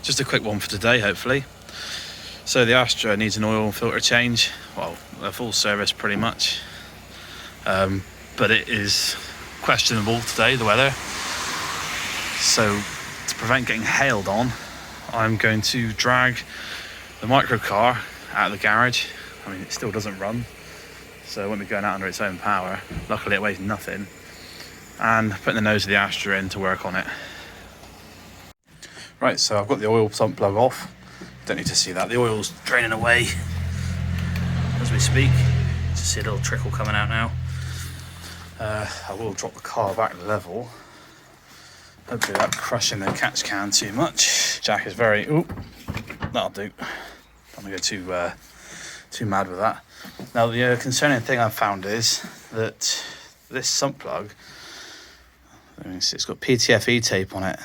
Just a quick one for today, hopefully. So the Astra needs an oil filter change, well, a full service pretty much. But it is questionable today, the weather. So to prevent getting hailed on, I'm going to drag the microcar out of the garage. I mean, it still doesn't run, so it won't be going out under its own power. Luckily it weighs nothing. And putting the nose of the Astra in to work on it. Right, so I've got the oil sump plug off. Don't need to see that. The oil's draining away as we speak. Just see a little trickle coming out now. I will drop the car back level. Hopefully without crushing the catch can too much. Jack is very, ooh, that'll do. Don't want to go too mad with that. Now the concerning thing I've found is that this sump plug, it's got PTFE tape on it.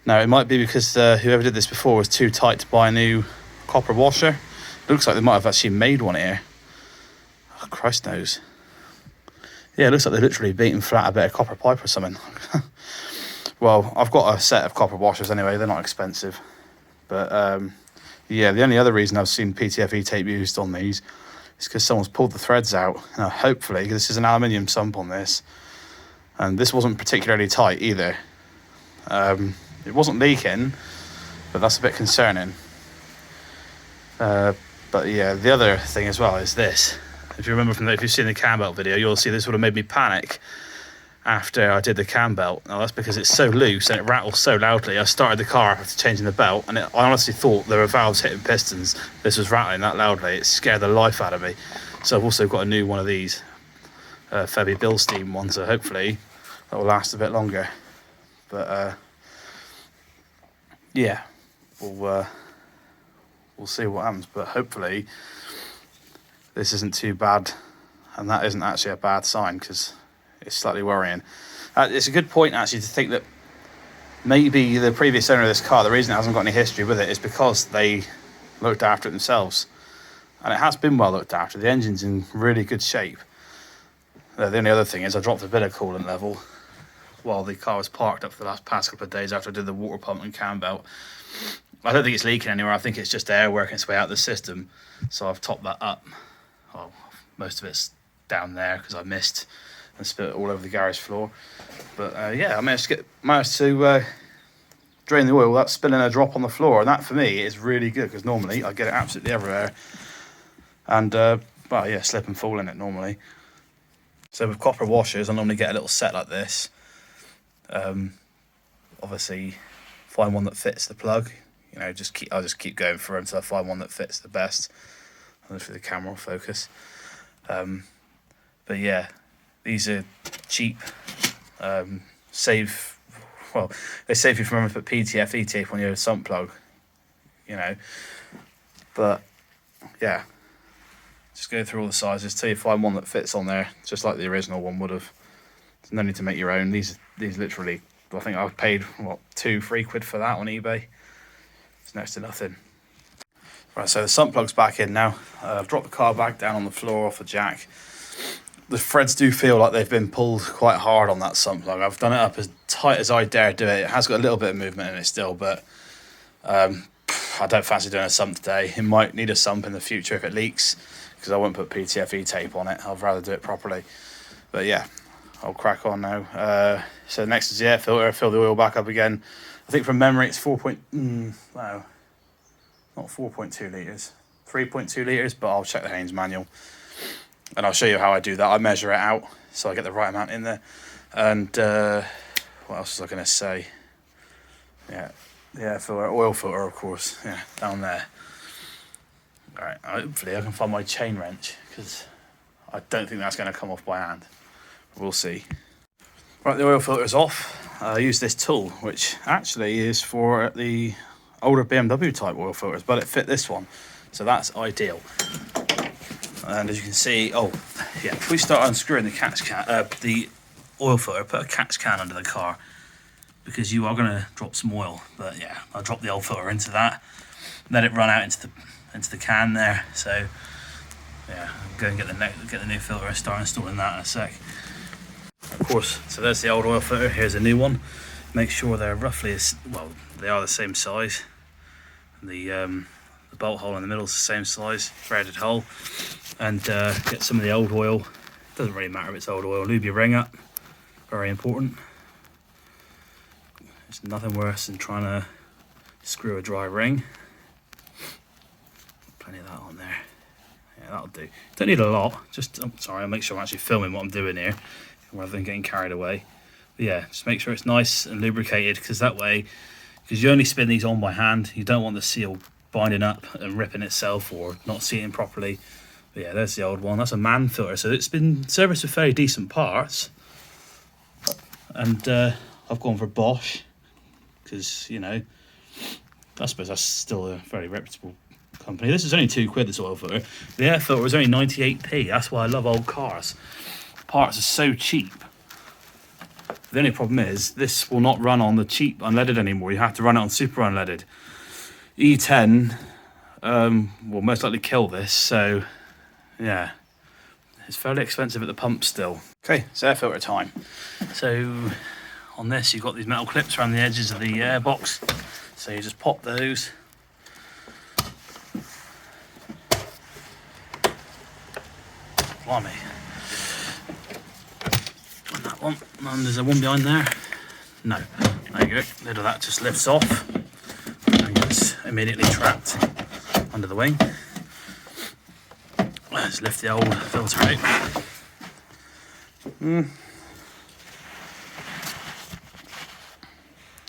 Now it might be because whoever did this before was too tight to buy a new copper washer. It looks like they might have actually made one here. Oh, Christ knows. Yeah, it looks like they're literally beating flat a bit of copper pipe or something. Well, I've got a set of copper washers anyway. They're not expensive. But yeah, the only other reason I've seen PTFE tape used on these is because someone's pulled the threads out. Now, hopefully, this is an aluminium sump on this. And this wasn't particularly tight either. It wasn't leaking, but that's a bit concerning. But yeah, the other thing as well is this. If you remember if you've seen the cam belt video, you'll see this would have made me panic after I did the cam belt. Now that's because it's so loose and it rattles so loudly. I started the car after changing the belt, and I honestly thought there were valves hitting pistons. This was rattling that loudly. It scared the life out of me. So I've also got a new one of these Febby Bilstein ones, so hopefully that will last a bit longer. But yeah, we'll see what happens. But hopefully this isn't too bad, and that isn't actually a bad sign, because it's slightly worrying. It's a good point actually to think that maybe the previous owner of this car, the reason it hasn't got any history with it is because they looked after it themselves, and it has been well looked after. The engine's in really good shape. The only other thing is I dropped a bit of coolant level while the car was parked up for the past couple of days after I did the water pump and cam belt. I don't think it's leaking anywhere. I think it's just air working its way out of the system. So I've topped that up. Well, most of it's down there because I missed and spilled it all over the garage floor. But yeah, I managed to drain the oil without spilling a drop on the floor. And that for me is really good, because normally I get it absolutely everywhere. And well, yeah, slip and fall in it normally. So with copper washers, I normally get a little set like this. Obviously find one that fits the plug, you know, I'll just keep going for them until I find one that fits the best. I'll just for the camera focus. But yeah, these are cheap, they save you from having to put PTFE tape on your sump plug, you know. But yeah, just go through all the sizes till you find one that fits on there, just like the original one would have. There's no need to make your own. These literally, I think I've paid, what, £2-3 for that on eBay. It's next to nothing. Right, so the sump plug's back in now. I've dropped the car back down on the floor off the jack. The threads do feel like they've been pulled quite hard on that sump plug. I've done it up as tight as I dare do it. It has got a little bit of movement in it still, but I don't fancy doing a sump today. It might need a sump in the future if it leaks, because I won't put PTFE tape on it. I'd rather do it properly. But yeah, I'll crack on now. So next is the air filter. Fill the oil back up again. I think from memory it's 4.2 litres, 3.2 litres, but I'll check the Haynes manual and I'll show you how I do that. I measure it out so I get the right amount in there. And what else was I going to say? Yeah, the air filter, oil filter, of course, yeah, down there. All right, hopefully I can find my chain wrench, because I don't think that's going to come off by hand. We'll see. Right, the oil filter's off. I use this tool, which actually is for the older BMW type oil filters, but it fit this one, so that's ideal. And as you can see, oh yeah, if we start unscrewing the catch can, the oil filter, put a catch can under the car, because you are going to drop some oil. But yeah, I'll drop the oil filter into that, let it run out into the can there. So yeah, I'll go and get the new filter and start installing that in a sec. Of course, so there's the old oil filter, here's a new one. Make sure they're roughly They are the same size. The bolt hole in the middle is the same size, threaded hole. And get some of the old oil. Doesn't really matter if it's old oil. Lube your ring up, very important. There's nothing worse than trying to screw a dry ring. Plenty of that on there. Yeah, that'll do. Don't need a lot. Just, sorry, I'll make sure I'm actually filming what I'm doing here rather than getting carried away. But yeah, just make sure it's nice and lubricated, because that way, because you only spin these on by hand, you don't want the seal binding up and ripping itself or not seating properly. But yeah, there's the old one. That's a man filter, so it's been serviced with fairly decent parts. And I've gone for Bosch, because, you know, I suppose that's still a very reputable company. This is only £2, this oil filter. The air filter was only 98p. That's why I love old cars. Parts are so cheap. The only problem is this will not run on the cheap unleaded anymore. You have to run it on super unleaded. E10 will most likely kill this, so yeah, it's fairly expensive at the pump still. Okay, it's air filter time. So on this, you've got these metal clips around the edges of the air box. So you just pop those. Blimey. And that one, and there's a one behind there. No, there you go. Lid of that just lifts off and gets immediately trapped under the wing. Let's lift the old filter out.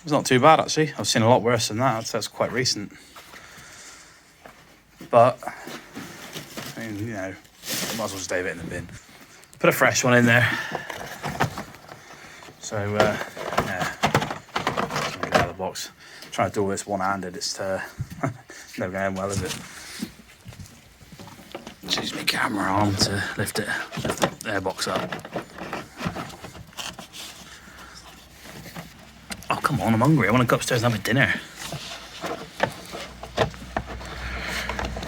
It's not too bad actually. I've seen a lot worse than that. That's quite recent. But I mean, you know, might as well just leave it in the bin. Put a fresh one in there. So yeah, get out of the box. Trying to do all this one-handed. It's never going to end well, is it? Just use my camera arm to lift the airbox up. Oh, come on, I'm hungry. I want to go upstairs and have a dinner.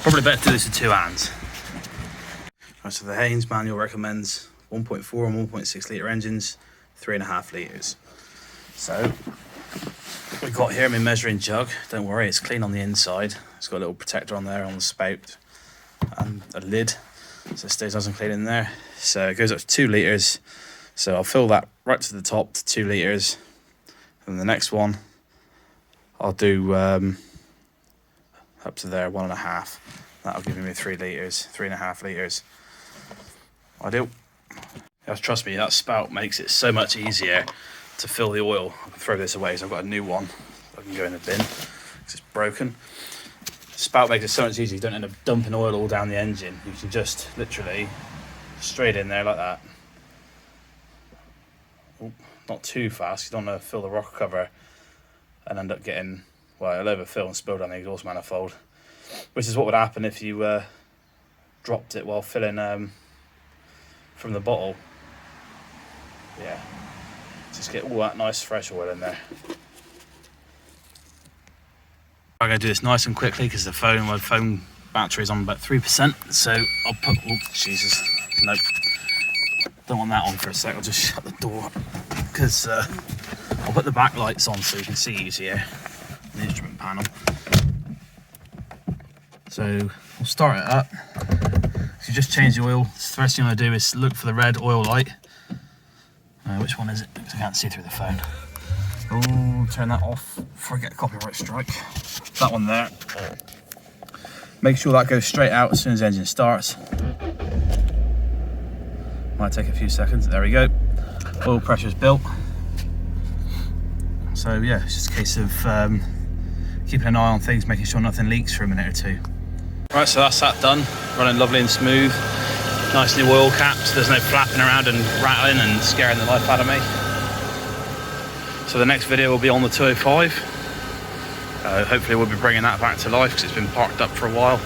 Probably better to do this with two hands. Right, so the Haynes manual recommends 1.4 and 1.6 litre engines, 3.5 litres. So, we've got here my measuring jug. Don't worry, it's clean on the inside. It's got a little protector on there on the spout and a lid, so it stays nice and clean in there. So it goes up to 2 litres. So I'll fill that right to the top to 2 litres. And the next one, I'll do up to there, 1.5. That'll give me 3 litres, 3.5 litres. Ideal. You have to trust me, that spout makes it so much easier to fill the oil. I can throw this away, so I've got a new one. I can go in the bin because it's broken. The spout makes it so much easier. You don't end up dumping oil all down the engine. You can just literally straight in there like that. Ooh, not too fast. You don't want to fill the rocker cover and end up getting, well, it'll overfill and spill down the exhaust manifold, which is what would happen if you dropped it while filling from the bottle. Yeah, just get all that nice fresh oil in there. I'm going to do this nice and quickly because my phone battery is on about 3%. So I'll put, oh Jesus, nope, don't want that on for a sec. I'll just shut the door because I'll put the back lights on so you can see easier the instrument panel. So we'll start it up. So you just change the oil. The first thing I do is look for the red oil light. Which one is it? Because I can't see through the phone. Oh, turn that off before I get a copyright strike. That one there. Make sure that goes straight out as soon as the engine starts. Might take a few seconds. There we go. Oil pressure's built. So yeah, it's just a case of keeping an eye on things, making sure nothing leaks for a minute or two. Right, so that's that done. Running lovely and smooth. Nice new oil cap, so there's no flapping around and rattling and scaring the life out of me. So the next video will be on the 205. Hopefully we'll be bringing that back to life because it's been parked up for a while.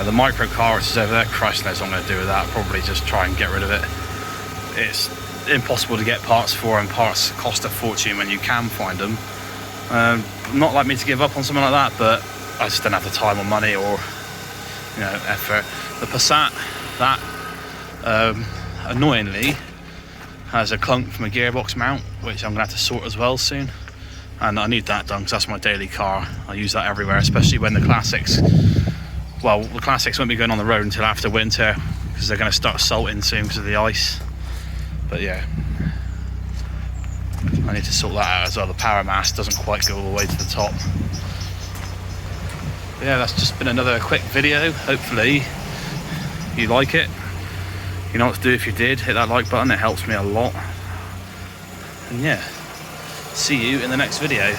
The micro car which is over there, Christ knows what I'm going to do with that. I'll probably just try and get rid of it. It's impossible to get parts for, and parts cost a fortune when you can find them. Not like me to give up on something like that, but I just don't have the time or money or, you know, effort. The Passat, that annoyingly has a clunk from a gearbox mount, which I'm gonna have to sort as well soon. and I need that done because that's my daily car. I use that everywhere, especially when the classics, well, the classics won't be going on the road until after winter because they're going to start salting soon because of the ice. But yeah, I need to sort that out as well. The power mast doesn't quite go all the way to the top. But yeah, that's just been another quick video. Hopefully you like it. You know what to do if you did. Hit that like button, it helps me a lot. And yeah, see you in the next video.